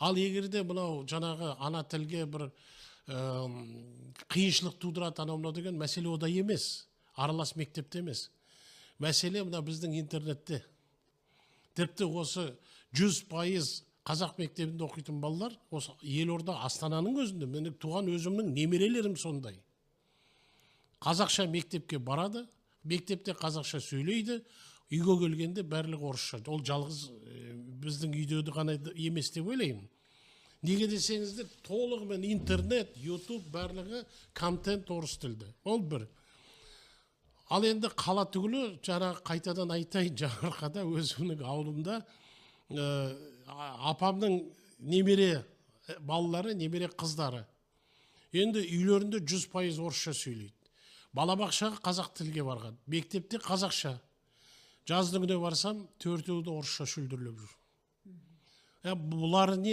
Ал егерде мынау жанагы ана тилге бір кыйынчылык тудурат анау мынау деген мәселе ода емес. Аралас мектепте емес. Мәселе мына біздің интернетте. Тіпті осы 100% қазақ мектебінде оқитын балалар осы Елорда Астананың өзінде, менің туған өзімнің немерелерім сондай. Қазақша мектепке барады, мектепте қазақша сөйлейді, үйге келгенде барлығы орысша. Ол жалғыз біздің үйдегі ғана емес деп ойлаймын. Неге десеңіздер, толығымен интернет, YouTube барлығы контент орыс тілді. Ол бір. Ал енді қала түгілі, жаңа қайтадан айтайын, Жаңарқада өзімнің ауылымда апамның немере балалары, немере қыздары. Енді үйлерінде 100% орысша сөйлейді. Балабақшаға қазақ тілге барған, мектепте қазақша. Жаздың күні барсам, төртеуі де орысша шүлдірлеп жүр. Бұлары не